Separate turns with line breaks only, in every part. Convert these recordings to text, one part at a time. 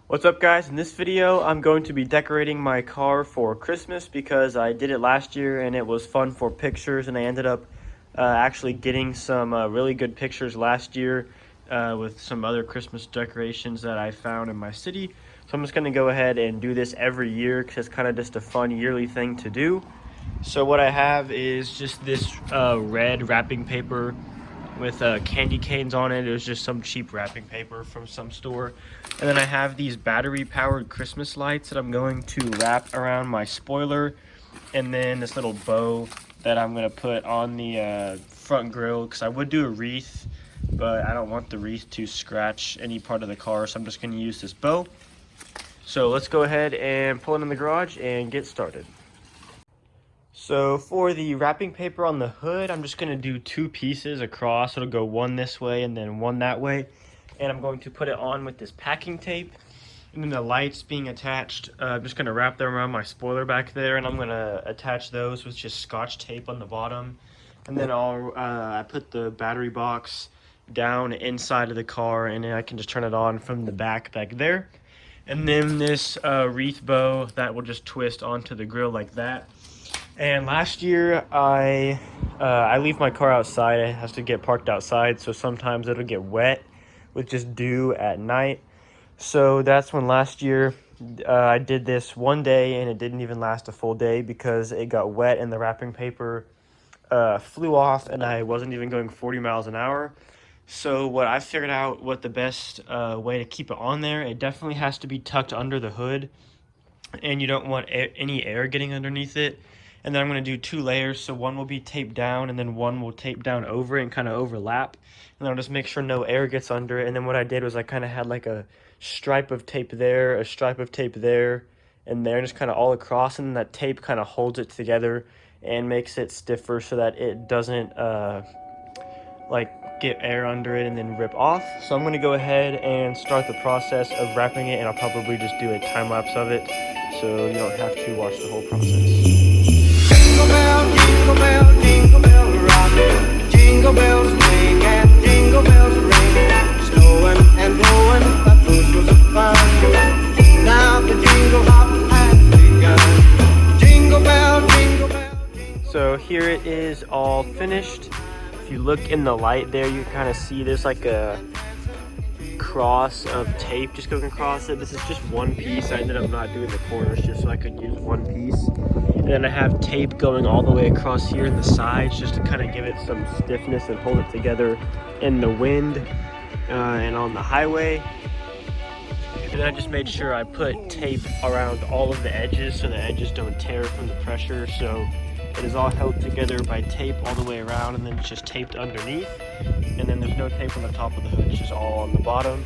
What's up guys? In this video I'm going to be decorating my car for Christmas because I did it last year and it was fun for pictures, and I ended up actually getting some really good pictures last year with some other Christmas decorations that I found in my city. So I'm just going to go ahead and do this every year because it's kind of just a fun yearly thing to do. So what I have is just this red wrapping paper with candy canes on it. It was just some cheap wrapping paper from some store. And then I have these battery powered Christmas lights that I'm going to wrap around my spoiler, and then this little bow that I'm going to put on the front grille, because I would do a wreath, but I don't want the wreath to scratch any part of the car, so I'm just going to use this bow. So let's go ahead and pull it in the garage and get started. So for the wrapping paper on the hood, I'm just going to do two pieces across. It'll go one this way and then one that way. And I'm going to put it on with this packing tape. And then the lights being attached, I'm just going to wrap them around my spoiler back there. And I'm going to attach those with just Scotch tape on the bottom. And then I put the battery box down inside of the car, and then I can just turn it on from the back there. And then this wreath bow that will just twist onto the grill like that. And last year, I leave my car outside. It has to get parked outside, so sometimes it'll get wet with just dew at night. So that's when last year I did this one day, and it didn't even last a full day because it got wet and the wrapping paper flew off, and I wasn't even going 40 miles an hour. So what I figured out, what the best way to keep it on there, it definitely has to be tucked under the hood, and you don't want any air getting underneath it. And then I'm going to do two layers, so one will be taped down and then one will tape down over it and kind of overlap. And then I'll just make sure no air gets under it. And then what I did was I kind of had like a stripe of tape there, a stripe of tape there, and there, and just kind of all across. And then that tape kind of holds it together and makes it stiffer so that it doesn't like get air under it and then rip off. So I'm going to go ahead and start the process of wrapping it, and I'll probably just do a time lapse of it so you don't have to watch the whole process. Jingle bell, jingle bell rock, jingle bells swing and jingle bells ring. Snowing and blowing, that bush was fun. Now the jingle hop has begun. Jingle bell, jingle bell. So here it is all finished. If you look in the light there, you kind of see there's like a cross of tape just going across it. This is just one piece. I ended up not doing the corners just so I could use one piece. And then I have tape going all the way across here in the sides just to kind of give it some stiffness and hold it together in the wind and on the highway. And then I just made sure I put tape around all of the edges so the edges don't tear from the pressure. So it is all held together by tape all the way around, and then it's just taped underneath. And then there's no tape on the top of the hood, it's just all on the bottom.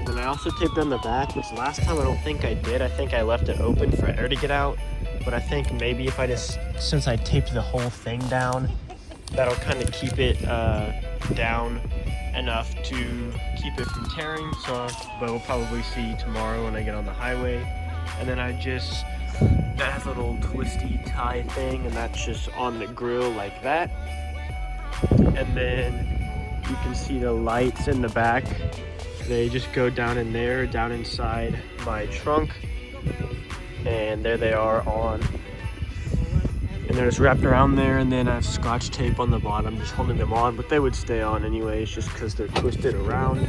Then I also taped on the back, which last time I don't think I did. I think I left it open for air to get out. But I think maybe if I just, since I taped the whole thing down, that'll kind of keep it down enough to keep it from tearing. But we'll probably see tomorrow when I get on the highway. And then that has a little twisty tie thing, and that's just on the grill like that. And then you can see the lights in the back. They just go down in there, down inside my trunk. And there they are on, and they're just wrapped around there, and then I have Scotch tape on the bottom just holding them on, but they would stay on anyways just because they're twisted around.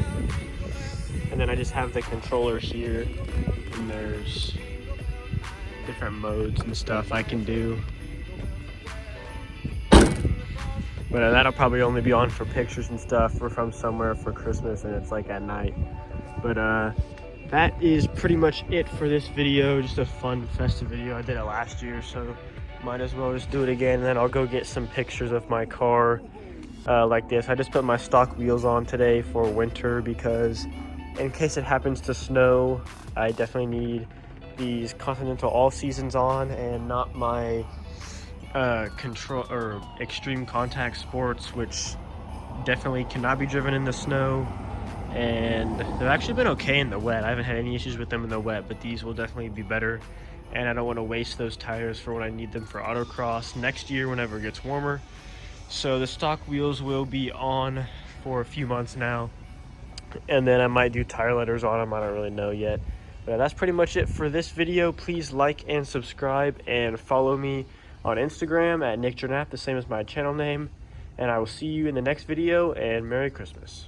And then I just have the controllers here, and there's different modes and stuff I can do, but that'll probably only be on for pictures and stuff. We're from somewhere for Christmas and it's like at night. But that is pretty much it for this video. Just a fun festive video. I did it last year, so might as well just do it again. And then I'll go get some pictures of my car like this. I just put my stock wheels on today for winter because in case it happens to snow, I definitely need these Continental All Seasons on and not my control or Extreme Contact Sports, which definitely cannot be driven in the snow. And they've actually been okay in the wet. I haven't had any issues with them in the wet, but these will definitely be better. And I don't want to waste those tires for when I need them for autocross next year whenever it gets warmer. So the stock wheels will be on for a few months now, and then I might do tire letters on them. I don't really know yet. But that's pretty much it for this video. Please like and subscribe and follow me on Instagram at Nick Jernap, the same as my channel name. And I will see you in the next video, and Merry Christmas.